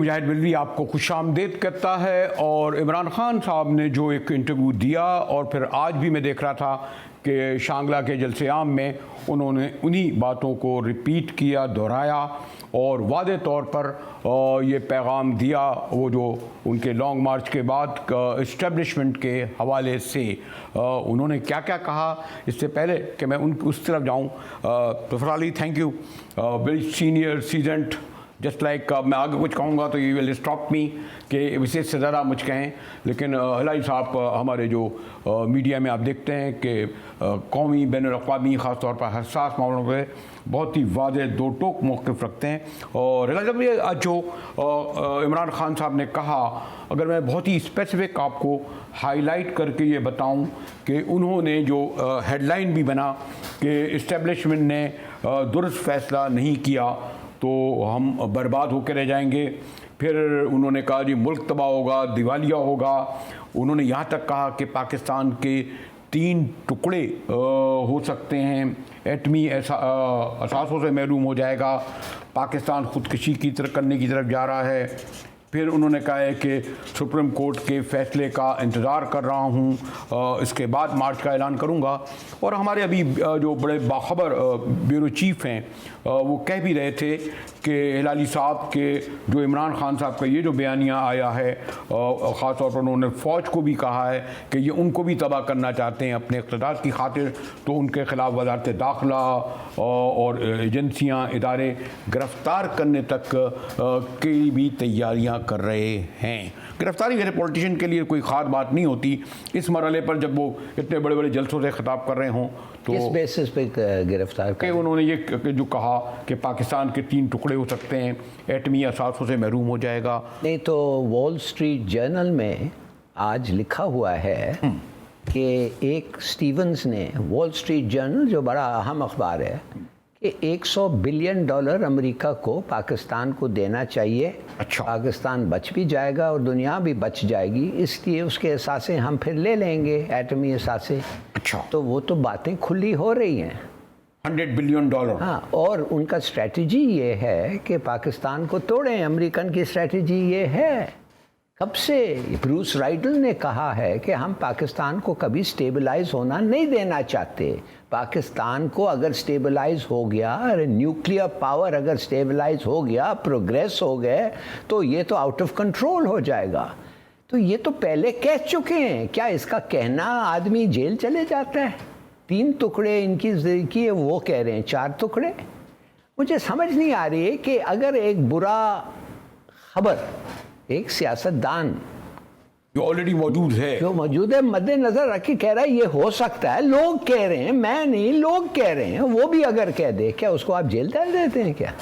मुजाहिद बिलवी आपको खुशामदीद कहता है। और इमरान खान साहब ने जो एक इंटरव्यू दिया और फिर आज भी मैं देख रहा था कि शांगला के जलसे आम में उन्होंने उन्हीं बातों को रिपीट किया, दोहराया और वादे तौर पर ये पैगाम दिया वो जो उनके लॉन्ग मार्च के बाद इस्टेब्लिशमेंट के हवाले से उन्होंने क्या क्या कहा। इससे पहले कि मैं उस तरफ जाऊँ, Zafar Ali thank you, very senior sergeant, just like मैं आगे कुछ कहूँगा तो यू विल स्टॉप मी कि विशेष से ज़्यादा मुझ कहें। लेकिन हिलाली साहब हमारे जो मीडिया में आप देखते हैं कि कौमी बैनुल-अक़वामी ख़ास तौर पर हसास मामलों पर बहुत ही वाज़े दो टोक मौक़िफ़ रखते हैं। और हिलाली साहब जो इमरान खान साहब ने कहा, अगर मैं बहुत ही स्पेसिफिक आपको हाईलाइट करके ये बताऊं कि उन्होंने जो हेडलाइन भी बना कि इस्टेब्लिशमेंट ने दुरुस्त फ़ैसला नहीं किया तो हम बर्बाद होकर रह जाएंगे। फिर उन्होंने कहा जी मुल्क तबाह होगा, दिवालिया होगा। उन्होंने यहाँ तक कहा कि पाकिस्तान के 3 टुकड़े हो सकते हैं, एटमी असासों से महरूम हो जाएगा, पाकिस्तान ख़ुदकुशी की तरफ करने की तरफ जा रहा है। फिर उन्होंने कहा है कि सुप्रीम कोर्ट के फ़ैसले का इंतज़ार कर रहा हूँ, इसके बाद मार्च का ऐलान करूँगा। और हमारे अभी जो बड़े बाखबर ब्यूरो चीफ़ हैं वो कह भी रहे थे कि हिलाली साहब के जो इमरान खान साहब का ये जो बयानिया आया है, ख़ास तौर पर उन्होंने फ़ौज को भी कहा है कि ये उनको भी तबाह करना चाहते हैं अपने इक़्तिदार की खातिर, तो उनके ख़िलाफ़ वज़ारत दाखिला और एजेंसियाँ इदारे गिरफ़्तार करने तक की भी तैयारियाँ कर रहे हैं। गिरफ्तारी वैसे पॉलिटिशियन के लिए कोई ख़ास बात नहीं होती इस मरहले पर, जब वो इतने बड़े बड़े जलसों से खिताब कर रहे हों। तो किस बेसिस पे गिरफ्तार कि उन्होंने ये जो कहा कि पाकिस्तान के 3 टुकड़े हो सकते हैं, एटमी असासों से महरूम हो जाएगा। नहीं तो वॉल स्ट्रीट जर्नल में आज लिखा हुआ है कि एक स्टीवंस ने, वॉल स्ट्रीट जर्नल जो बड़ा अहम अखबार है, कि $100 बिलियन अमेरिका को पाकिस्तान को देना चाहिए। अच्छा। पाकिस्तान बच भी जाएगा और दुनिया भी बच जाएगी, इसलिए उसके असासे हम फिर ले लेंगे, एटमी असासे। अच्छा। तो वो तो बातें खुली हो रही हैं। $100 बिलियन। हाँ, और उनका स्ट्रेटजी ये है कि पाकिस्तान को तोड़ें। अमेरिकन की स्ट्रेटजी ये है कब से। ब्रूस राइडल ने कहा है कि हम पाकिस्तान को कभी स्टेबलाइज होना नहीं देना चाहते। पाकिस्तान को अगर स्टेबलाइज हो गया, न्यूक्लियर पावर अगर स्टेबलाइज हो गया, प्रोग्रेस हो गए, तो ये तो आउट ऑफ कंट्रोल हो जाएगा। तो ये तो पहले कह चुके हैं। क्या इसका कहना आदमी जेल चले जाता है? 3 टुकड़े इनकी वो कह रहे हैं 4 टुकड़े। मुझे समझ नहीं आ रही है कि अगर एक बुरा खबर एक सियासतदान जो ऑलरेडी मौजूद है, मद्देनजर रख के कह रहा है ये हो सकता है, लोग कह रहे हैं, मैं नहीं, लोग कह रहे हैं, वो भी अगर कह दे, क्या उसको आप जेल डाल देते हैं क्या?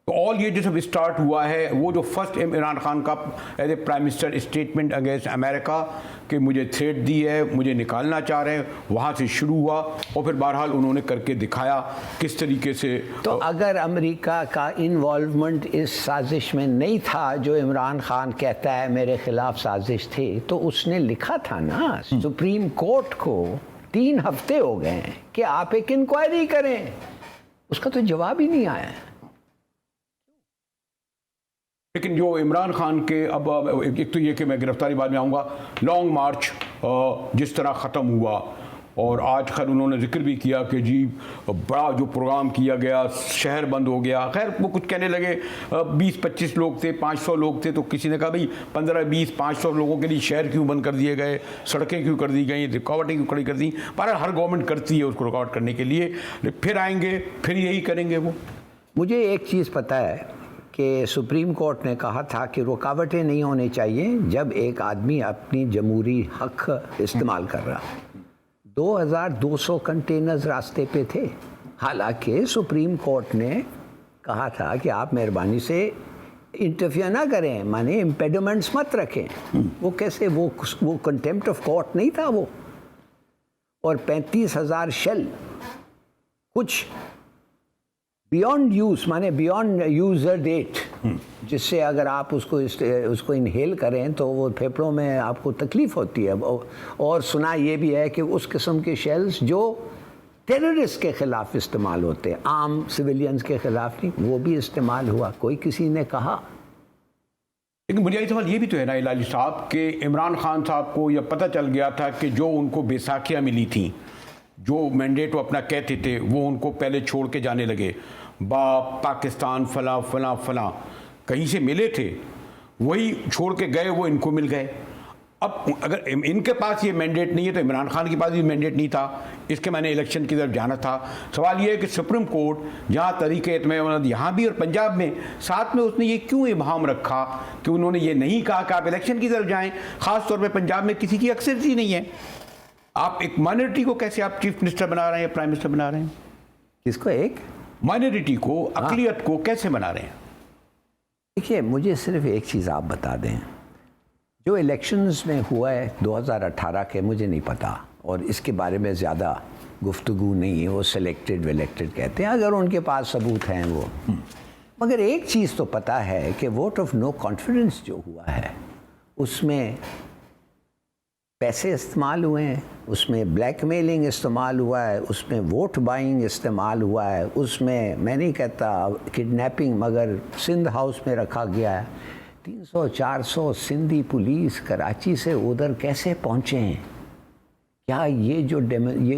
तो ऑल ये जो सब स्टार्ट हुआ है, वो जो फर्स्ट इमरान खान का as a prime minister statement against America कि मुझे थ्रेट दी है, मुझे निकालना चाह रहे हैं, वहाँ से शुरू हुआ और फिर बहरहाल उन्होंने करके दिखाया किस तरीके से। तो अगर अमेरिका का इन्वॉल्वमेंट इस साजिश में नहीं था जो इमरान खान कहता है मेरे खिलाफ साजिश थी, तो उसने लिखा था ना सुप्रीम कोर्ट को 3 हफ्ते हो गए हैं कि आप एक इंक्वायरी करें, उसका तो जवाब ही नहीं आया। लेकिन जो इमरान खान के अब एक तो ये कि मैं गिरफ्तारी बाद में आऊँगा, लॉन्ग मार्च जिस तरह ख़त्म हुआ और आज खैर उन्होंने जिक्र भी किया कि जी बड़ा जो प्रोग्राम किया गया, शहर बंद हो गया। खैर वो कुछ कहने लगे 20-25 लोग थे, 500 लोग थे, तो किसी ने कहा भाई 15-20-500 लोगों के लिए शहर क्यों बंद कर दिए गए, सड़कें क्यों कर दी गई, रुकावटें क्यों खड़ी कर दी। पर हर गवर्नमेंट करती है उसको रुकावट करने के लिए, फिर आएंगे फिर यही करेंगे वो। मुझे एक चीज़ पता है कि सुप्रीम कोर्ट ने कहा था कि रुकावटें नहीं होनी चाहिए जब एक आदमी अपनी जमहूरी हक इस्तेमाल कर रहा। 2200 कंटेनर्स रास्ते पे थे। हालांकि सुप्रीम कोर्ट ने कहा था कि आप मेहरबानी से इंटरफियर ना करें, माने इम्पेडिमेंट्स मत रखें। वो कैसे, वो कंटेम्प्ट ऑफ कोर्ट नहीं था वो। और 35,000 शेल कुछ बियॉन्ड यूज, माने बियॉन्ड यूजर डेट, जिससे अगर आप उसको इनहेल करें तो वो फेफड़ों में आपको तकलीफ होती है। और सुना ये भी है कि उस किस्म के शेल्स जो टेररिस्ट के ख़िलाफ़ इस्तेमाल होते हैं, आम सिविलियंस के ख़िलाफ़ नहीं, वो भी इस्तेमाल हुआ। कोई किसी ने कहा लेकिन बुनियादी सवाल ये भी तो है ना इलाही साहब कि इमरान खान साहब को यह पता चल गया था कि जो उनको बैसाखियाँ मिली थी, जो मैंडेट वो अपना कहते थे, वो उनको पहले छोड़ के जाने लगे। पाकिस्तान फला फला फला कहीं से मिले थे, वही छोड़ के गए, वो इनको मिल गए। अब अगर इनके पास ये मैंडेट नहीं है तो इमरान खान के पास भी मैंडेट नहीं था, इसके मैंने इलेक्शन की तरफ जाना था। सवाल ये है कि सुप्रीम कोर्ट जहाँ तरीके यहाँ भी और पंजाब में साथ में उसने ये क्यों इबाहम रखा कि उन्होंने ये नहीं कहा कि आप इलेक्शन की तरफ जाएं। ख़ास तौर पे पंजाब में किसी की अक्सरियत ही नहीं है। आप एक माइनॉरिटी को कैसे आप चीफ मिनिस्टर बना रहे हैं, प्राइम मिनिस्टर बना रहे हैं? किसको? एक माइनॉरिटी को, अक़लियत को कैसे बना रहे हैं? देखिए, मुझे सिर्फ एक चीज़ आप बता दें, जो इलेक्शंस में हुआ है 2018 के, मुझे नहीं पता और इसके बारे में ज़्यादा गुफ्तगू नहीं है। वो सिलेक्टेड विलेक्टेड कहते हैं, अगर उनके पास सबूत हैं वो। मगर एक चीज़ तो पता है कि वोट ऑफ नो कॉन्फिडेंस जो हुआ है उसमें पैसे इस्तेमाल हुए हैं, उसमें ब्लैकमेलिंग इस्तेमाल हुआ है, उसमें वोट बाइंग इस्तेमाल हुआ है, उसमें मैं नहीं कहता किडनैपिंग, मगर सिंध हाउस में रखा गया है। 300-400 सिंधी पुलिस कराची से उधर कैसे पहुँचे हैं? क्या ये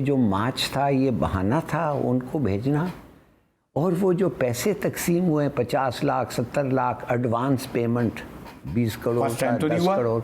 जो मार्च था ये बहाना था उनको भेजना? और वो जो पैसे तकसीम हुए 50 lakh 70 lakh advance payment 20 crore 10 crore,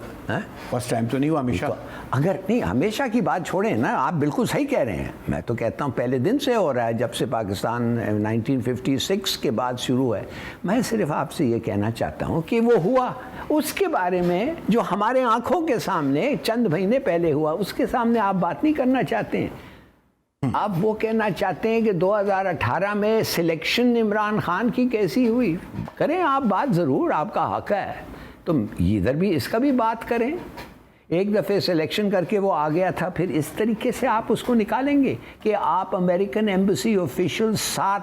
first time तो नहीं हुआ हमेशा। अगर नहीं, हमेशा की बात छोड़ें ना, आप बिल्कुल सही कह रहे हैं। मैं तो कहता हूँ पहले दिन से हो रहा है, जब से पाकिस्तान 1956 के बाद शुरू है। मैं सिर्फ आपसे ये कहना चाहता हूँ कि वो हुआ, उसके बारे में जो हमारे आंखों के सामने चंद महीने पहले हुआ, उसके सामने आप बात नहीं करना चाहते हैं। आप वो कहना चाहते हैं कि 2018 में सिलेक्शन इमरान खान की कैसी हुई। करें आप बात, ज़रूर आपका हक है, तो इधर भी इसका भी बात करें। एक दफ़े सिलेक्शन करके वो आ गया था, फिर इस तरीके से आप उसको निकालेंगे कि आप अमेरिकन एम्बेसी ऑफिशियल 7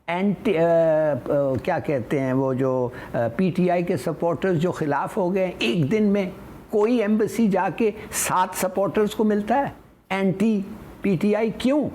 एंटी क्या कहते हैं वो जो पीटीआई के सपोर्टर्स जो खिलाफ हो गए, एक दिन में कोई एम्बेसी जाके 7 सपोर्टर्स को मिलता है एंटी पीटीआई? क्यों?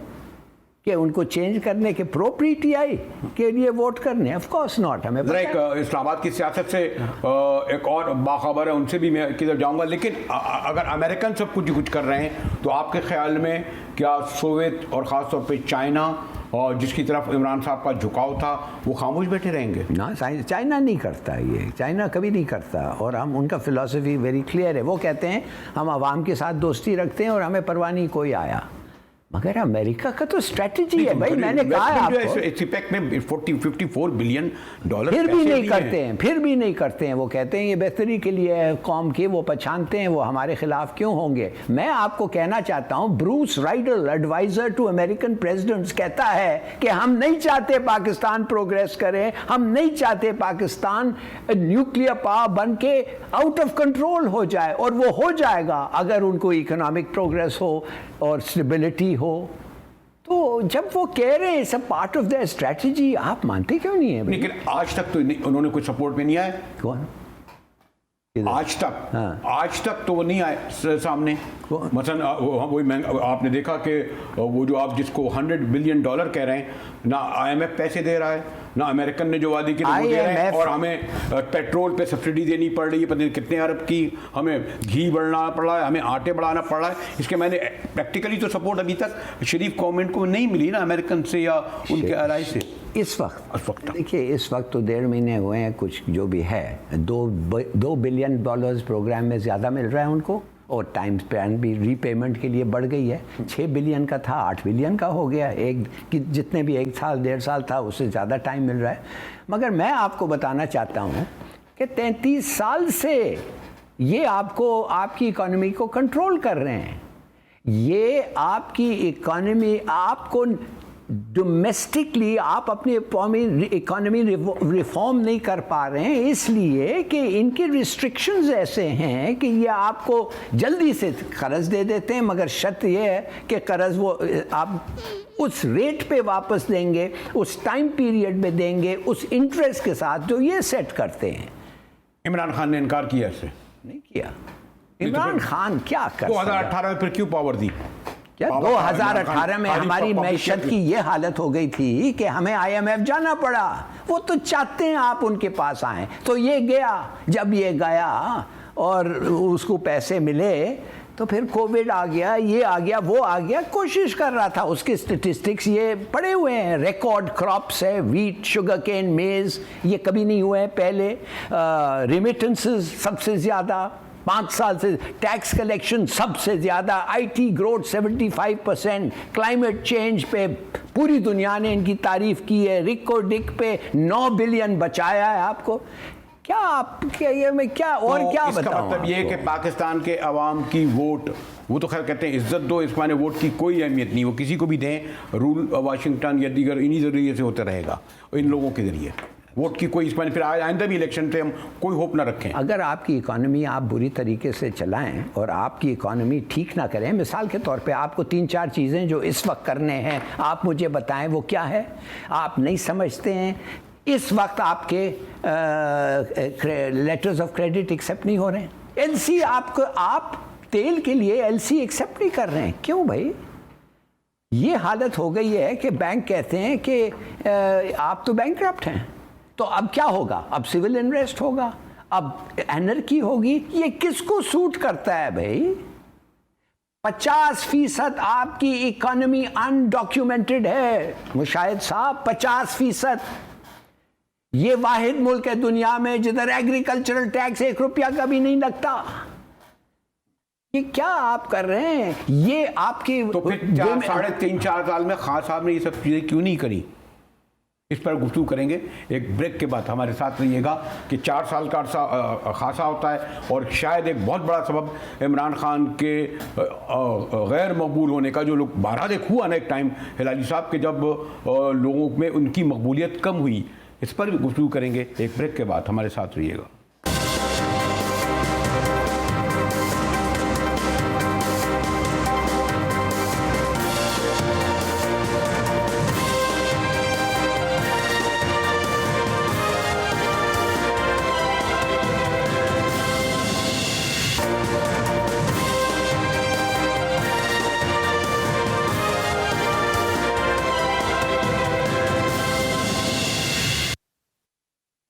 कि उनको चेंज करने के प्रो पीटीआई के लिए वोट करने? Of course not. हमें एक इस्लामाबाद की सियासत से एक और बाखबर है, उनसे भी मैं किधर जाऊंगा। लेकिन अगर अमेरिकन सब कुछ कर रहे हैं तो आपके ख्याल में क्या सोवियत और ख़ास तौर पे चाइना और जिसकी तरफ इमरान साहब का झुकाव था वो खामोश बैठे रहेंगे? ना, चाइना नहीं करता ये, चाइना कभी नहीं करता। और हम, उनका फिलॉसफी वेरी क्लियर है। वो कहते हैं हम आवाम के साथ दोस्ती रखते हैं और हमें परवाह नहीं कोई आया। मगर अमेरिका का तो स्ट्रेटजी है भाई, मैंने कहा है आपको, सिपेक में 54 बिलियन डॉलर फिर भी नहीं करते हैं, फिर भी नहीं करते हैं। वो कहते हैं ये बेहतरी के लिए है कौम की, वो पहचानते हैं, वो हमारे खिलाफ क्यों होंगे। मैं आपको कहना चाहता हूं, Bruce Riedel, adviser to American presidents, कहता है कि हम नहीं चाहते पाकिस्तान प्रोग्रेस करे, हम नहीं चाहते पाकिस्तान न्यूक्लियर पावर बन के आउट ऑफ कंट्रोल हो जाए। और वो हो जाएगा अगर उनको इकोनॉमिक प्रोग्रेस हो और स्टेबिलिटी हो। तो जब वो कह रहे हैं सब पार्ट ऑफ द स्ट्रेटजी, आप मानते क्यों नहीं है? लेकिन आज तक तो उन्होंने कोई सपोर्ट में नहीं आए। कौन? आज तक? हाँ। आज तक तो वो नहीं आए सामने। मसलन वही आपने देखा कि वो जो आप जिसको $100 बिलियन कह रहे हैं, ना IMF पैसे दे रहा है, ना अमेरिकन ने जो वादी की वो दे रहे हैं, और हमें पेट्रोल पे सब्सिडी देनी पड़ रही है पता नहीं कितने अरब की, हमें घी बढ़ाना पड़ रहा है, हमें आटे बढ़ाना पड़ रहा है। इसके मैंने प्रैक्टिकली तो सपोर्ट अभी तक शरीफ गवर्नमेंट को नहीं मिली ना अमेरिकन से या उनके अलाई से। इस वक्त देखिए, इस वक्त तो 1.5 महीने हुए हैं, कुछ जो भी है, $2 बिलियन प्रोग्राम में ज़्यादा मिल रहा है उनको, और टाइम स्पैन भी रीपेमेंट के लिए बढ़ गई है। 6 बिलियन का था 8 बिलियन का हो गया, एक कि जितने भी 1 साल 1.5 साल था उससे ज़्यादा टाइम मिल रहा है। मगर मैं आपको बताना चाहता हूँ कि 33 साल से ये आपको, आपकी इकोनॉमी को कंट्रोल कर रहे हैं। ये आपकी इकोनॉमी, आपको डोमेस्टिकली आप अपनी इकोनॉमी रिफॉर्म नहीं कर पा रहे हैं, इसलिए कि इनके रिस्ट्रिक्शंस ऐसे हैं कि ये आपको जल्दी से कर्ज दे देते हैं, मगर शर्त ये है कि कर्ज वो आप उस रेट पे वापस देंगे, उस टाइम पीरियड में देंगे, उस इंटरेस्ट के साथ जो ये सेट करते हैं। इमरान खान ने इनकार किया, इससे नहीं किया। इमरान खान क्या कर 2018 में फिर क्यों पावर दी? क्या 2018 में हमारी मैशत की ये हालत हो गई थी कि हमें IMF जाना पड़ा वो तो चाहते हैं आप उनके पास आए। तो ये गया, जब ये गया और उसको पैसे मिले तो फिर कोविड आ गया, ये आ गया, वो आ गया, कोशिश कर रहा था। उसके स्टेटिस्टिक्स ये पड़े हुए हैं, रिकॉर्ड क्रॉप्स है, वीट, शुगर केन, मेज़, ये कभी नहीं हुए हैं पहले। रिमिटेंसेस सबसे ज़्यादा 5 साल से, टैक्स कलेक्शन सबसे ज़्यादा, आईटी ग्रोथ 75%, क्लाइमेट चेंज पे पूरी दुनिया ने इनकी तारीफ की है, रिकॉर्डिक पे 9 बिलियन बचाया है आपको। क्या आप ये मैं क्या और तो क्या इसका बताऊं मतलब ये है कि पाकिस्तान के अवाम की वोट, वो तो खैर कहते हैं इज्जत दो, इस माने वोट की कोई अहमियत नहीं, वो किसी को भी दें, रूल वाशिंगटन या दीगर इन्हीं जरिए से होता रहेगा, इन लोगों के जरिए वोट की कोई इस माने फिर आइंदा भी इलेक्शन पे हम कोई होप ना रखें। अगर आपकी इकॉनमी आप बुरी तरीके से चलाएं और आपकी इकॉनमी ठीक ना करें, मिसाल के तौर पे आपको 3-4 चीज़ें जो इस वक्त करने हैं आप मुझे बताएं वो क्या है। आप नहीं समझते हैं इस वक्त आपके लेटर्स ऑफ क्रेडिट एक्सेप्ट नहीं हो रहे हैं, एलसी आपको, आप तेल के लिए एलसी एक्सेप्ट नहीं कर रहे हैं, क्यों भाई? ये हालत हो गई है कि बैंक कहते हैं कि आप तो बैंकक्रप्ट हैं, तो अब क्या होगा? अब सिविल अनरेस्ट होगा, अब एनर्की होगी। ये किसको सूट करता है भाई? 50% आपकी इकोनॉमी अनडॉक्यूमेंटेड है मुशाहिद साहब, 50%। ये वाहिद मुल्क है दुनिया में जिधर एग्रीकल्चरल टैक्स 1 रुपया का भी नहीं लगता। ये क्या आप कर रहे हैं? ये आपकी तो फिर 3.5-4 साल में खान साहब ने ये सब चीज़ें क्यों नहीं करी? इस पर गुफ्तगू करेंगे एक ब्रेक के बाद। हमारे साथ रहिएगा कि 4 साल का अरसा खासा होता है और शायद एक बहुत बड़ा सबब इमरान खान के गैर मकबूल होने का, जो लोग बहरहाल एक हुआ ना एक टाइम हिलाली साहब के, जब लोगों में उनकी मकबूलियत कम हुई, इस पर भी गुफ्तगू करेंगे एक ब्रेक के बाद। हमारे साथ रहिएगा।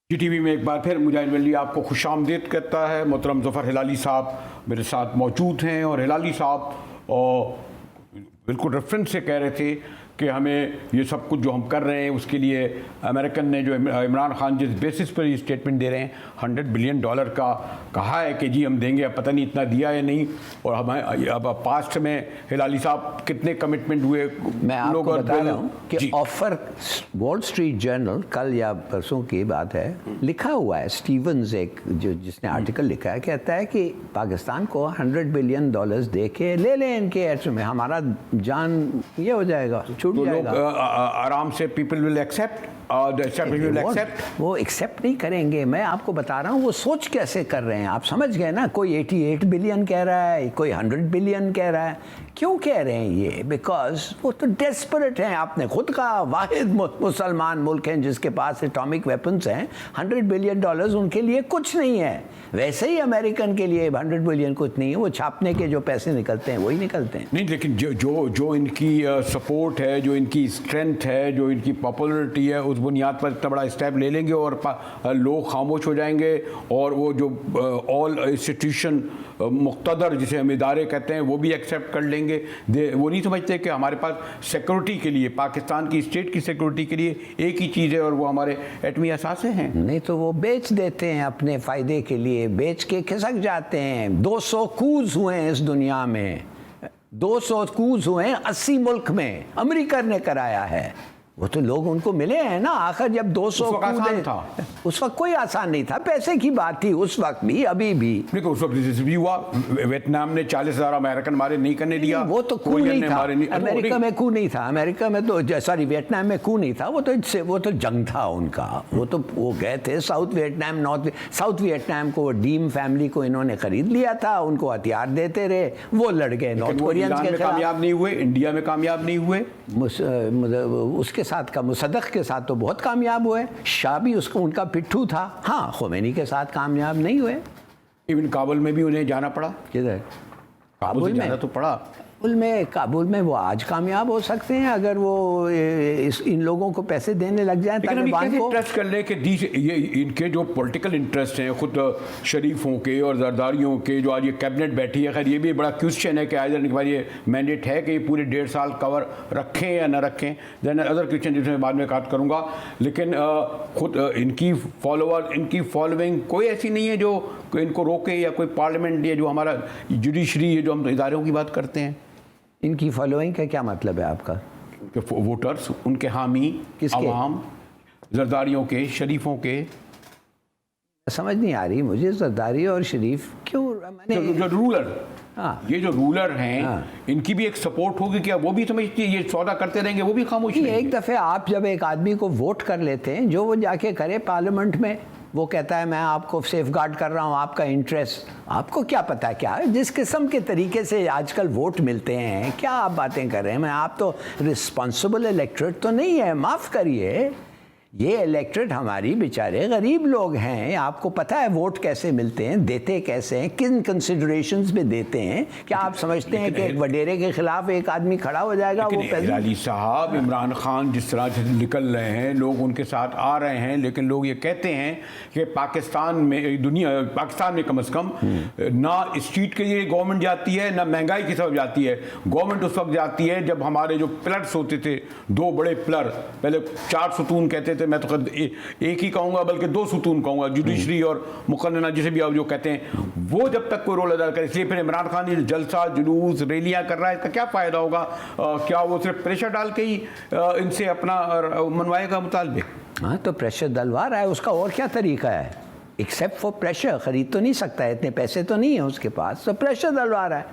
GTV में एक बार फिर मुजाहिद वली आपको खुशामदीद कहता है। मोहतरम ज़फ़र हिलाली साहब मेरे साथ मौजूद हैं और हिलाली साहब बिल्कुल रेफरेंस से कह रहे थे कि हमें ये सब कुछ जो हम कर रहे हैं उसके लिए अमेरिकन ने, जो इमरान खान जिस बेसिस पर ये स्टेटमेंट दे रहे हैं, $100 बिलियन का कहा है कि जी हम देंगे, अब पता नहीं इतना दिया या नहीं। और हमें अब पास्ट में हिलाली साहब कितने कमिटमेंट हुए, मैं आपको बता रहा हूँ कि ऑफर, वॉल स्ट्रीट जर्नल कल या परसों की बात है, लिखा हुआ है, स्टीवंस एक जो जिसने आर्टिकल लिखा है, कहता है कि पाकिस्तान को $100 बिलियन दे के ले लें इनके एड्स में, हमारा जान ये हो जाएगा, छूट जाएगा। लोग आराम से पीपल विल एक्सेप्ट, वो एक्सेप्ट नहीं करेंगे। मैं आपको बता रहा हूँ वो सोच कैसे कर रहे हैं, आप समझ गए ना? कोई 88 बिलियन कह रहा है, कोई 100 बिलियन कह रहा है। क्यों कह रहे हैं ये? बिकॉज वो तो डेस्परेट हैं। आपने खुद का वाहिद मुसलमान मुल्क है जिसके पास एटॉमिक वेपन्स हैं, $100 बिलियन उनके लिए कुछ नहीं है। वैसे ही अमेरिकन के लिए 100 बिलियन कुछ नहीं है, वो छापने के जो पैसे निकलते हैं वही निकलते हैं। नहीं, लेकिन जो इनकी सपोर्ट है, जो इनकी स्ट्रेंथ है, जो इनकी पॉपुलरिटी है, उस बुनियाद पर इतना बड़ा स्टेप ले लेंगे और लोग खामोश हो जाएंगे, और वो जो ऑल इंस्टीट्यूशन मुक्तदर जिसे हम इदारे कहते हैं वो भी एक्सेप्ट कर लेंगे। वो नहीं समझते कि हमारे पास सिक्योरिटी के लिए, पाकिस्तान की स्टेट की सिक्योरिटी के लिए एक ही चीज़ है और वो हमारे एटमी असासे हैं। नहीं तो वो बेच देते हैं अपने फ़ायदे के लिए, बेच के खिसक जाते हैं। 200 कूज हुए हैं इस दुनिया में, 200 कूज हुए हैं 80 मुल्क में, अमेरिका ने कराया है। वो तो लोग उनको मिले हैं ना आखिर, जब 200 आसान था। उस वक्त कोई आसान नहीं था, पैसे की बात थी उस वक्त भी, अभी भी। देखो उस वक्त भी हुआ, वियतनाम ने 40,000 अमेरिकन मारे, नहीं करने दिया। वो तो कू नहीं था, अमेरिका में कू नहीं था, अमेरिका में तो सॉरी वियतनाम में कू नहीं था, वो तो जंग था उनका। वो गए थे साउथ वियतनाम, साउथ वियतनाम को डीम फैमिली को इन्होंने खरीद लिया था, उनको हथियार देते रहे, वो लड़ गए नॉर्थ कोरियंस के खिलाफ, कामयाब नहीं हुए, इंडिया में कामयाब नहीं हुए, उसके साथ का मुसद्दक़ के साथ तो बहुत कामयाब हुए, शाह भी उसको उनका पिट्ठू था। हाँ, खुमैनी के साथ कामयाब नहीं हुए। इवन काबुल में भी उन्हें जाना पड़ा। किधर? काबुल में जाना तो पड़ा। काबुल में वो आज कामयाब हो सकते हैं अगर वो इन लोगों को पैसे देने लग जाएं तालिबान को। ट्रस्ट कर ले कि ये इनके जो पॉलिटिकल इंटरेस्ट हैं खुद शरीफों के और जरदारियों के, जो आज ये कैबिनेट बैठी है, खैर ये भी बड़ा क्वेश्चन है कि आइदर इनके पास ये मैंडेट है कि ये पूरे 1.5 साल कवर रखें या ना रखें, देन अदर क्वेश्चन जिसमें बाद में बात करूँगा। लेकिन खुद इनकी फॉलोइंग कोई ऐसी नहीं है जो इनको रोके, या कोई पार्लियामेंट या जो हमारा जुडिशरी है, जो हम इदारों की बात करते हैं। इनकी फॉलोइंग का क्या मतलब है आपका? वोटर्स, उनके हामी, अवाम, जरदारियों के, शरीफों के। समझ नहीं आ रही मुझे जरदारी और शरीफ क्यों। मैंने जो रूलर, हाँ, ये जो रूलर हैं, हाँ, इनकी भी एक सपोर्ट होगी क्या? वो भी समझती है ये सौदा करते रहेंगे, वो भी खामोश रहेंगे। एक दफ़े आप जब एक आदमी को वोट कर लेते हैं, जो वो जाके करे पार्लियामेंट में, वो कहता है मैं आपको सेफ गार्ड कर रहा हूँ आपका इंटरेस्ट, आपको क्या पता है क्या जिस किस्म के तरीके से आजकल वोट मिलते हैं, क्या आप बातें कर रहे हैं। मैं आप तो रिस्पॉन्सिबल इलेक्टोरेट तो नहीं है, माफ़ करिए, ये इलेक्टोरेट हमारी बेचारे गरीब लोग हैं। आपको पता है वोट कैसे मिलते हैं, देते कैसे हैं, किन कंसिडरेशंस में देते हैं। क्या आप समझते हैं कि एक वडेरे के खिलाफ एक आदमी खड़ा हो जाएगा? वो अली साहब, इमरान खान जिस तरह से निकल रहे हैं, लोग उनके साथ आ रहे हैं, लेकिन लोग ये कहते हैं कि पाकिस्तान में कम से कम ना स्ट्रीट के लिए गवर्नमेंट जाती है, ना महंगाई की सबब जाती है। गवर्नमेंट उस वक्त जाती है जब हमारे जो पिलर्स होते थे, 2 बड़े पिलर, पहले 4 सुतून कहते थे, मैं तो एक ही कहूंगा बल्कि 2 सुतून कहूंगा, जुडिशरी और मुकन्नना जिसे भी आप जो कहते हैं, वो जब तक कोई रोल अदा करे। इसलिए फिर इमरान खान ये जलसा जुलूस रैलियां कर रहा है, इसका क्या फायदा होगा? क्या वो सिर्फ प्रेशर डाल के ही इनसे अपना मनवाएगा मुतालबे? हाँ, तो प्रेशर डलवा रहा है, उसका और क्या तरीका है एक्सेप्ट फॉर प्रेशर? खरीद तो नहीं सकता है, इतने पैसे तो नहीं है उसके पास, तो प्रेशर डलवा रहा है।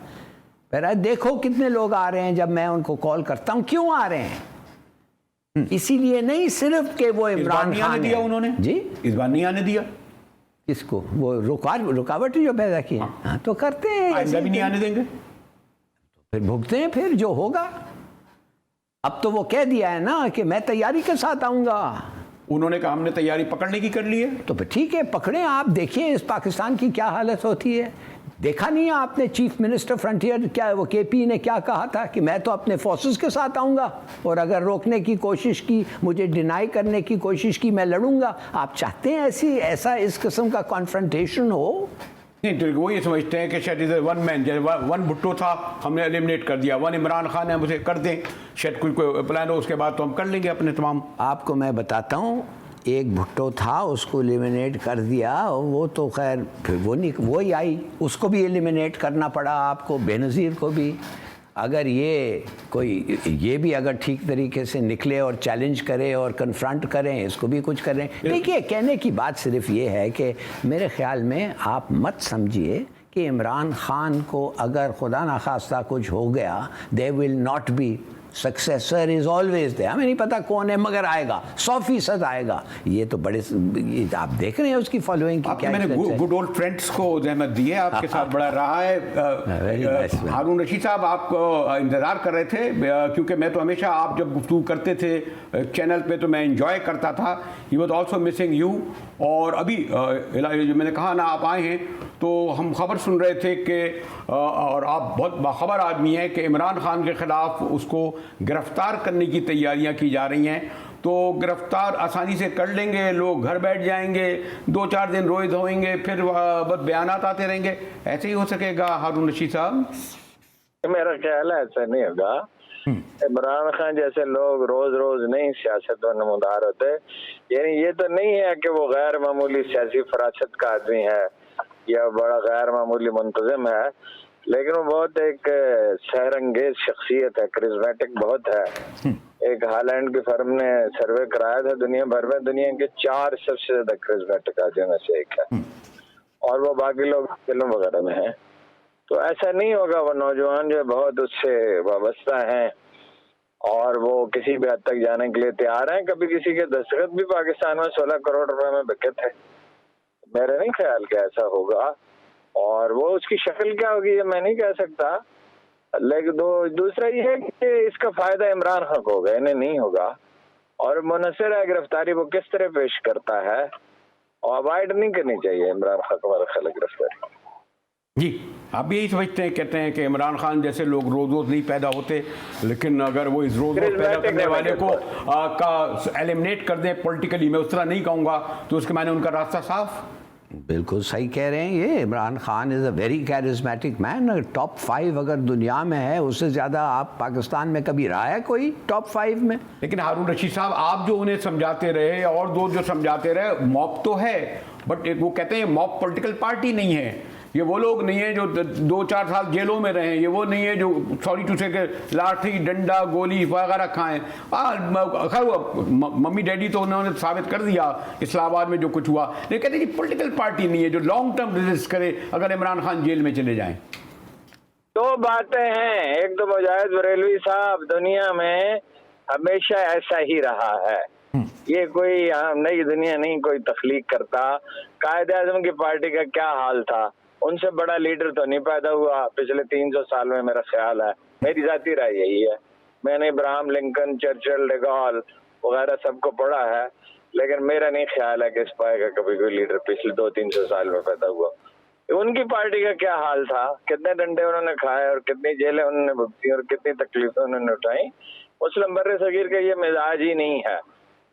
फिर देखो कितने लोग आ रहे हैं, जब मैं उनको कॉल करता हूँ क्यों आ रहे हैं, इसीलिए नहीं सिर्फ कि वो इमरान खान ने दिया उन्होंने जी, इस बार नहीं आने दिया किसको, वो रुकावट जो पैदा की है। हाँ, तो करते हैं, आइंदा भी नहीं आने देंगे, तो फिर भुगते हैं फिर जो होगा। अब तो वो कह दिया है ना कि मैं तैयारी के साथ आऊंगा। उन्होंने कहा हमने तैयारी पकड़ने की कर ली है, तो फिर ठीक है, पकड़े। आप देखिए इस पाकिस्तान की क्या हालत होती है। देखा नहीं है आपने चीफ मिनिस्टर फ्रंटियर, क्या वो केपी ने क्या कहा था कि मैं तो अपने फोर्सेस के साथ आऊंगा, और अगर रोकने की कोशिश की, मुझे डिनाई करने की कोशिश की, मैं लड़ूंगा। आप चाहते हैं ऐसा इस किस्म का कॉन्फ्रंटेशन हो? नहीं, तो वो ये समझते हैं कि शायद इधर वन मैन, जैसे वन भुट्टो था हमने एलिमिनेट कर दिया, वन इमरान खान है, हम उसे कर दें, शायद कोई प्लान हो, उसके बाद तो हम कर लेंगे अपने तमाम। आपको मैं बताता हूँ, एक भुट्टो था, उसको एलिमिनेट कर दिया, और वो तो खैर फिर वो ही आई, उसको भी एलिमिनेट करना पड़ा आपको, बेनज़ीर को भी। अगर ये भी अगर ठीक तरीके से निकले और चैलेंज करे और कन्फ्रंट करें, इसको भी कुछ करें। देखिए, कहने की बात सिर्फ ये है कि मेरे ख्याल में आप मत समझिए कि इमरान खान को अगर खुदा ना खास्ता कुछ हो गया, they will not be successor, is always there. हमें नहीं पता कौन है, मगर आएगा, 100% आएगा। ये तो बड़े, ये आप देख रहे हैं उसकी फॉलोइंग की क्या। मैंने गुड ओल्ड फ्रेंड्स को जहमत दी है, आपके साथ बड़ा रहा है। हारून रशीद साहब, आपको इंतज़ार कर रहे थे, क्योंकि मैं तो हमेशा आप जब गुफ्तगू करते थे चैनल पे तो मैं इंजॉय करता था। He was also missing you. और अभी जो मैंने कहा ना, आप आए हैं तो हम खबर सुन रहे थे कि और आप बहुत बाखबर आदमी हैं कि इमरान खान के ख़िलाफ़ उसको गिरफ्तार करने की तैयारियां की जा रही हैं। तो गिरफ्तार आसानी से कर लेंगे, लोग घर बैठ जाएंगे, 2-4 दिन रोए धोएंगे, फिर बस बयानात आते रहेंगे, ऐसे ही हो सकेगा हारून रशीद साहब? मेरा ख्याल है ऐसा नहीं होगा। इमरान खान जैसे लोग रोज रोज नहीं सियासत में नमूदार होते। यानी ये तो नहीं है कि वो गैर मामूली सियासी फरासत का आदमी है या बड़ा गैर मामूली मुंतजिम है, लेकिन वो बहुत एक सहरंगेज शख्सियत है, करिश्मेटिक बहुत है। एक हालैंड की फर्म ने सर्वे कराया था दुनिया भर में, दुनिया के 4 सबसे ज्यादा करिश्मेटिक आदमियों में से एक है, और वो बाकी लोग फिल्म वगैरह में है। तो ऐसा नहीं होगा, वो नौजवान जो बहुत उससे वाबस्ता हैं और वो किसी भी हद तक जाने के लिए तैयार हैं। कभी किसी के दस्तखत भी पाकिस्तान में 16 करोड़ रुपए में बिके थे। मेरे नहीं ख्याल कि ऐसा होगा, और वो उसकी शक्ल क्या होगी ये मैं नहीं कह सकता। लेकिन दूसरा ये है कि इसका फायदा इमरान खान को होगा, इन्हें नहीं होगा। और मुनसर है गिरफ्तारी वो किस तरह पेश करता है, और अवॉइड नहीं करनी चाहिए इमरान खान को, हमारा ख्याल गिरफ्तारी। जी। आप भी यही समझते हैं, कहते हैं कि इमरान खान जैसे लोग रोज रोज नहीं पैदा होते, लेकिन अगर वो इस रोज रोज पैदा करने वाले को का एलिमिनेट कर दें पॉलिटिकली, मैं उस तरह नहीं कहूँगा, तो उसके मायने उनका रास्ता साफ। बिल्कुल सही कह रहे हैं ये। Imran Khan is a very charismatic man. Top 5 अगर दुनिया में है, उससे ज़्यादा आप पाकिस्तान में कभी रहा है कोई टॉप 5 में? लेकिन हारून रशीद साहब, आप जो उन्हें समझाते रहे और दो जो समझाते रहे, मॉब तो है, बट वो कहते हैं मॉब पॉलिटिकल पार्टी नहीं है। ये वो लोग नहीं है जो 2-4 साल जेलों में रहे, ये वो नहीं है जो सॉरी टू से के लाठी डंडा गोली वगैरह खाएं। खैर मम्मी डैडी तो उन्होंने साबित कर दिया इस्लामाबाद में जो कुछ हुआ, लेकिन कहते हैं कि पॉलिटिकल पार्टी नहीं है जो लॉन्ग टर्म रेजिस्ट करे अगर इमरान खान जेल में चले जाएं। दो बातें हैं, एक तो मुजाहिद बरेलवी साहब, दुनिया में हमेशा ऐसा ही रहा है, ये कोई नई दुनिया नहीं कोई तख्लीक करता। कायदे आज़म की पार्टी का क्या हाल था, उनसे बड़ा लीडर तो नहीं पैदा हुआ पिछले 300 साल में, मेरा ख्याल है, मेरी जाती राय यही है। मैंने इब्राहिम लिंकन, चर्चिल, डेगॉल वगैरह सबको पढ़ा है, लेकिन मेरा नहीं ख्याल है कि इस पाएगा कभी कोई लीडर पिछले 200-300 साल में पैदा हुआ। उनकी पार्टी का क्या हाल था, कितने डंडे उन्होंने खाए और कितनी जेलें उन्होंने भुगती और कितनी तकलीफें उन्होंने उठाई। मुस्लिम बर्रे सगीर का ये मिजाज ही नहीं है।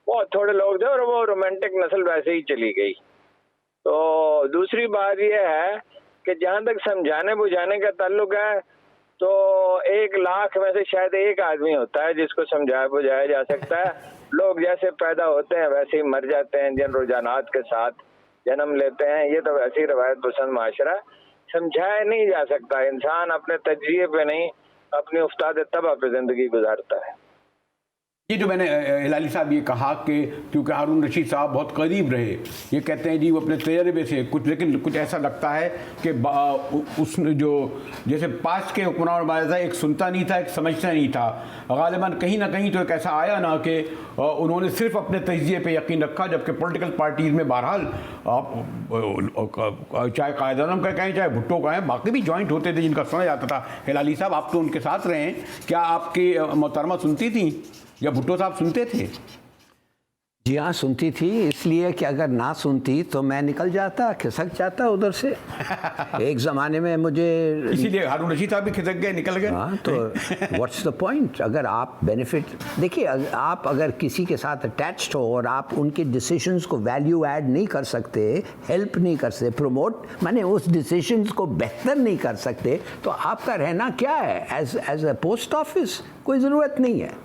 बहुत थोड़े लोग थे और वो रोमांटिक नस्ल वैसे ही चली गई। तो दूसरी बात यह है कि जहां तक समझाने बुझाने का ताल्लुक है, तो 1 लाख में से शायद एक आदमी होता है जिसको समझाया बुझाया जा सकता है। लोग जैसे पैदा होते हैं वैसे ही मर जाते हैं, जिन रुझानात के साथ जन्म लेते हैं। ये तो वैसे ही रवायत पसंद माशरा, समझाया नहीं जा सकता। इंसान अपने तजज़िये पे नहीं, अपनी उस्ताद तबा पे जिंदगी गुजारता है। ये जो मैंने हिलाली साहब ये कहा कि क्योंकि हारून रशीद साहब बहुत करीब रहे, ये कहते हैं जी वो अपने तजर्बे से कुछ, लेकिन कुछ ऐसा लगता है कि उसने जो जैसे पास के हुक्मरान बाज़ा एक सुनता नहीं था, एक समझता नहीं था। गालिबन कहीं ना कहीं तो एक ऐसा आया ना कि उन्होंने सिर्फ अपने तजज़िये पे यकीन रखा, जबकि पॉलिटिकल पार्टीज़ में बहरहाल चाहे कायद-ए-आज़म का कहें चाहे भुट्टो का है, बाकी भी जॉइंट होते थे जिनका समझ आता था। हिलाली साहब, आप तो उनके साथ रहे हैं, क्या आपकी मोहतरमा सुनती थी या भुट्टो साहब सुनते थे? जी हाँ, सुनती थी, इसलिए कि अगर ना सुनती तो मैं निकल जाता, खिसक जाता उधर से। एक ज़माने में मुझे इसीलिए हारून रशीद साहब भी खिसक गए, निकल गए। हाँ, तो व्हाट्स द पॉइंट? अगर आप बेनिफिट देखिए, आप अगर किसी के साथ अटैच्ड हो और आप उनके डिसीजंस को वैल्यू ऐड नहीं कर सकते, हेल्प नहीं कर सकते, प्रमोट माने उस डिसीजंस को बेहतर नहीं कर सकते, तो आपका रहना क्या है? एज अ पोस्ट ऑफिस कोई ज़रूरत नहीं है।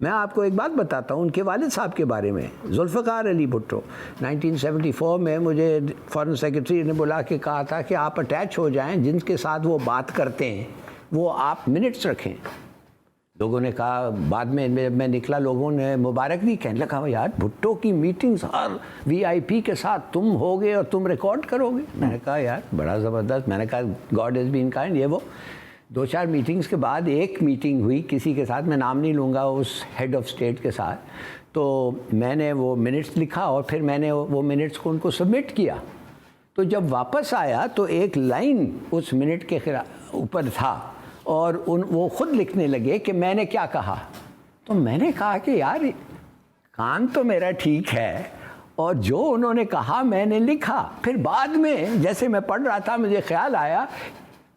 मैं आपको एक बात बताता हूँ उनके वालिद साहब के बारे में, जुल्फ़िकार अली भुट्टो। 1974 में मुझे फॉरेन सेक्रेटरी ने बुला के कहा था कि आप अटैच हो जाएं, जिनके साथ वो बात करते हैं वो आप मिनट्स रखें। लोगों ने कहा, बाद में मैं निकला, लोगों ने मुबारक भी कहने लगा, यार भुट्टो की मीटिंग्स हर VIP के साथ तुम होगे और तुम रिकॉर्ड करोगे। मैंने कहा यार बड़ा ज़बरदस्त। मैंने कहा गॉड इज़ बीन काइंड। ये वो 2-4 मीटिंग्स के बाद एक मीटिंग हुई किसी के साथ, मैं नाम नहीं लूँगा, उस हेड ऑफ स्टेट के साथ। तो मैंने वो मिनट्स लिखा और फिर मैंने वो मिनट्स को उनको सबमिट किया। तो जब वापस आया तो एक लाइन उस मिनट के ऊपर था और वो ख़ुद लिखने लगे कि मैंने क्या कहा। तो मैंने कहा कि यार कान तो मेरा ठीक है और जो उन्होंने कहा मैंने लिखा। फिर बाद में जैसे मैं पढ़ रहा था मुझे ख्याल आया,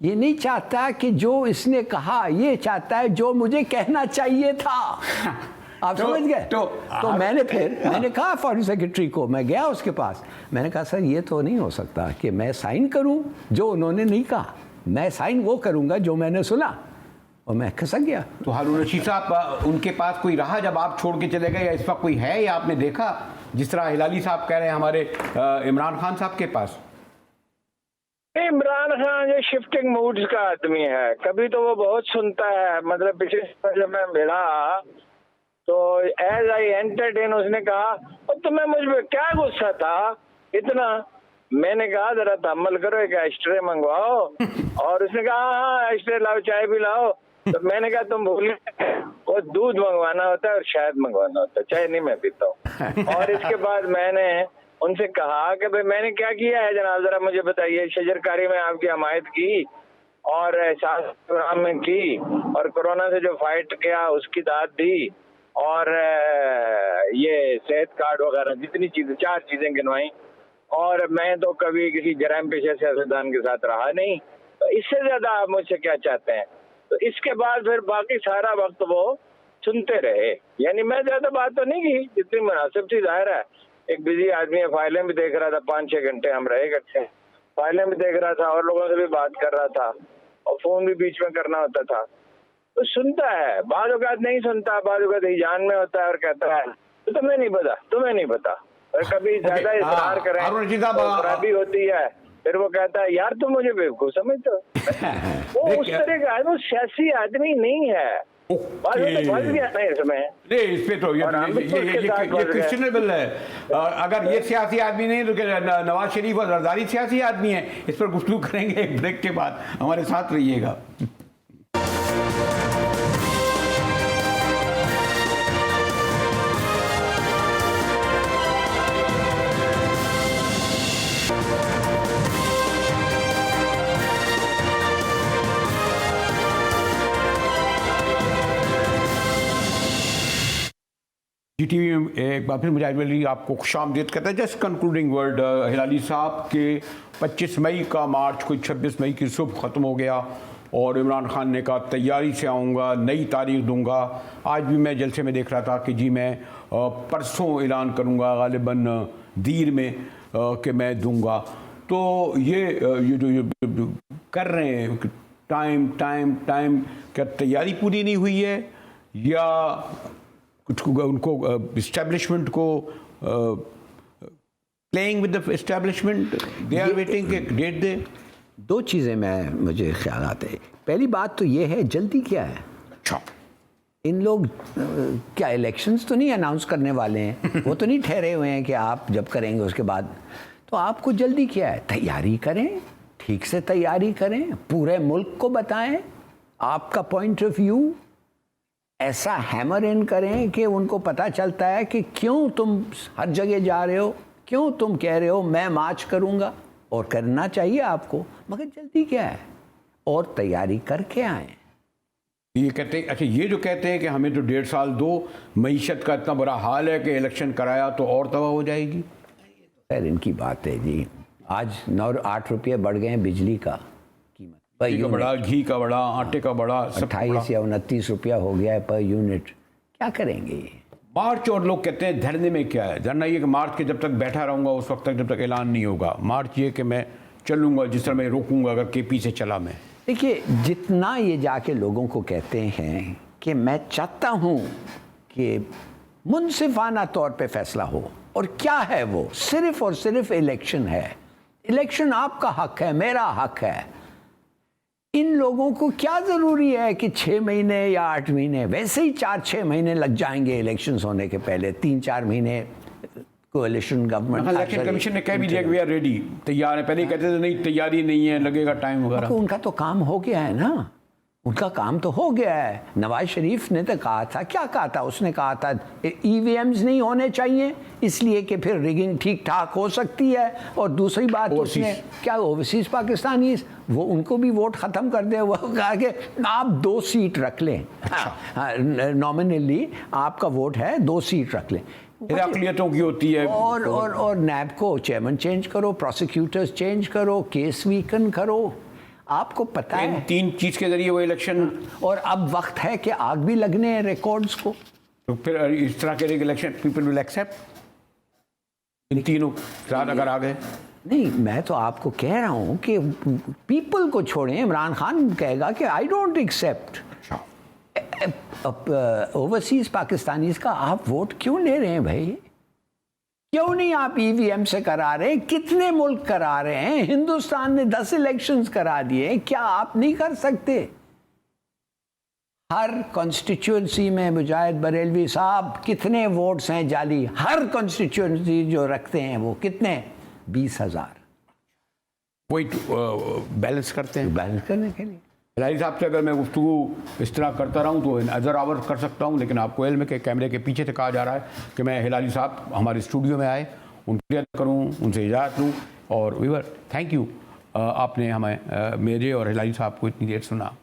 ये नहीं चाहता कि जो इसने कहा, ये चाहता है जो मुझे कहना चाहिए था। आप समझ गए? तो मैंने कहा फॉरेन सेक्रेटरी को, मैं गया उसके पास, मैंने कहा सर ये तो नहीं हो सकता कि मैं साइन करूं जो उन्होंने नहीं कहा, मैं साइन वो करूंगा जो मैंने सुना, और मैं खसक गया। तो हारून रशीद साहब उनके पास कोई रहा जब आप छोड़ के चले गए, या इस वक्त कोई है या आपने देखा, जिस तरह हिलाली साहब कह रहे हैं हमारे इमरान खान साहब के पास? इमरान खान जो शिफ्टिंग मूड्स का आदमी है, कभी तो वो बहुत सुनता है। मतलब पिछले जब मैं मिला तो एज आई एंटरटेन, उसने कहा तुम्हें मुझ पर क्या गुस्सा था इतना? मैंने कहा जरा तहम्मुल करो, एक एस्ट्रे मंगवाओ। और उसने कहा हाँ एस्ट्रे लाओ, चाय भी लाओ। तो मैंने कहा तुम भूल गए, वो दूध मंगवाना होता है और शहद मंगवाना होता है, चाय नहीं मैं पीता हूँ। और इसके बाद मैंने उनसे कहा कि भाई मैंने क्या किया है जनाब, जरा मुझे बताइए। शजरकारी में आपकी हमायत की और एहसास प्रोग्राम में की, और कोरोना से जो फाइट किया उसकी दाद दी, और ये सेहत कार्ड वगैरह जितनी चीजें, 4 चीजें गिनवाई। और मैं तो कभी किसी जराइम पेशा सियासतदान के साथ रहा नहीं, तो इससे ज्यादा आप मुझसे क्या चाहते हैं? तो इसके बाद फिर बाकी सारा वक्त वो सुनते रहे। यानी मैं ज्यादा बात तो नहीं की, जितनी मुनासिब थी। जाहिर है एक बिजी आदमी है, फाइलें भी देख रहा था, 5-6 घंटे हम रहे इकट्ठे, फाइलें भी देख रहा था और लोगों से भी बात कर रहा था और फोन भी बीच में करना होता था। तो सुनता है, बाद औकात नहीं सुनता, बाद औकात हिजान में होता है और कहता है तो तुम्हें नहीं पता। और कभी ज्यादा इसरार करें तो खराबी होती है, फिर वो कहता है यार तुम मुझे बेवकूफ समझते हो। वो उस तरह का वो सियासी आदमी नहीं है। बस गया ना इसमें। नहीं, इस पे तो ये क्वेश्चनेबल है। अगर ये सियासी आदमी नहीं तो नवाज शरीफ और जरदारी सियासी आदमी है। इस पर गुफ्तगू करेंगे एक ब्रेक के बाद। हमारे साथ रहिएगा। GTV में एक बार फिर मुजाहिद वली आपको खुशामदीद कहता है। जस्ट कंक्लूडिंग वर्ड हिलाली साहब के 25 मई का मार्च कोई 26 मई की सुबह ख़त्म हो गया और इमरान खान ने कहा तैयारी से आऊँगा, नई तारीख दूंगा। आज भी मैं जलसे में देख रहा था कि जी मैं परसों ऐलान करूँगा, गालिबन दीर में कि मैं दूंगा। तो ये जो कर रहे हैं टाइम क्या तैयारी पूरी नहीं हुई है या उनको इस्टेब्लिशमेंट को playing with the establishment they are waiting के डेट दे? दो चीज़ें मुझे ख्याल आते हैं। पहली बात तो ये है, जल्दी क्या है? अच्छा, इन लोग क्या इलेक्शंस तो नहीं अनाउंस करने वाले हैं, वो तो नहीं ठहरे हुए हैं कि आप जब करेंगे उसके बाद। तो आपको जल्दी क्या है? तैयारी करें, ठीक से तैयारी करें, पूरे मुल्क को बताएं आपका पॉइंट ऑफ व्यू, ऐसा हैमर इन करें कि उनको पता चलता है कि क्यों तुम हर जगह जा रहे हो, क्यों तुम कह रहे हो मैं मार्च करूंगा। और करना चाहिए आपको, मगर जल्दी क्या है? और तैयारी करके आए। ये कहते हैं, अच्छा ये जो कहते हैं कि हमें तो 1.5 साल दो, मईशत का इतना बुरा हाल है कि इलेक्शन कराया तो और तबाह हो जाएगी। खैर इनकी बात है जी। आज 9-8 रुपये बढ़ गए हैं बिजली का कीमत, का बड़ा, घी का बड़ा, आटे का बड़ा, 28 या 29 रुपया हो गया है पर यूनिट। क्या करेंगे ये? मार्च, और लोग कहते हैं धरने में क्या है? धरना ये कि मार्च के जब तक बैठा रहूंगा उस वक्त तक जब तक ऐलान नहीं होगा। मार्च ये कि मैं चलूंगा जिस तरह मैं रोकूंगा अगर केपी से चला मैं। देखिए, जितना ये जाके लोगों को कहते हैं कि मैं चाहता हूँ कि मुनसिफाना तौर पे फैसला हो, और क्या है वो? सिर्फ और सिर्फ इलेक्शन है। इलेक्शन आपका हक है, मेरा हक है। इन लोगों को क्या ज़रूरी है कि 6 महीने या 8 महीने? वैसे ही 4-6 महीने लग जाएंगे इलेक्शंस होने के पहले, 3-4 महीने कोalition गवर्नमेंट। इलेक्शन कमीशन ने कह भी दिया कि वी आर रेडी, तैयार है। पहले कहते थे नहीं तैयारी नहीं है, लगेगा टाइम वगैरह। उनका तो काम हो गया है ना, उनका काम तो हो गया है। नवाज शरीफ ने तो कहा था, क्या कहा था? उसने कहा था EVMs नहीं होने चाहिए इसलिए कि फिर रिगिंग ठीक ठाक हो सकती है। और दूसरी बात उसने क्या, ओवरसीज पाकिस्तानी वो उनको भी वोट ख़त्म कर दे। वो कहा कि आप 2 सीट रख लें, नॉमिनली आपका वोट है, 2 सीट रख लें। अक़लियतों की होती है। और नैब को चेयरमैन चेंज करो, प्रोसिक्यूटर्स चेंज करो, केस वीकन करो। आपको पता है 3 चीज के जरिए वो इलेक्शन। और अब वक्त है कि आग भी लगने हैं रिकॉर्ड्स को। तो फिर इस तरह के इलेक्शन पीपल विल एक्सेप्ट, इन तीनों साथ अगर आ गए। नहीं, मैं तो आपको कह रहा हूं कि पीपल को छोड़ें। इमरान खान कहेगा कि I don't accept. Overseas Pakistanis का आप वोट क्यों ले रहे हैं भाई? क्यों नहीं आप EVM से करा रहे? कितने मुल्क करा रहे हैं? हिंदुस्तान ने 10 इलेक्शंस करा दिए, क्या आप नहीं कर सकते? हर कॉन्स्टिट्यूंसी में मुजाहिद बरेलवी साहब कितने वोट्स हैं जाली? हर कॉन्स्टिट्यूंसी जो रखते हैं वो कितने? 20,000। वही बैलेंस करते हैं, बैलेंस करने के लिए। हिलाली साहब से अगर मैं गुफ्तगू इस तरह करता रहूं तो अदर आवर कर सकता हूं, लेकिन आपको इल्म के कैमरे के पीछे से कहा जा रहा है कि मैं हिलाली साहब हमारे स्टूडियो में आए, उनकी इज़्ज़त करूं, उनसे इजाज़त लूं। और वीवर थैंक यू, आपने हमें मेरे और हिलाली साहब को इतनी देर सुना।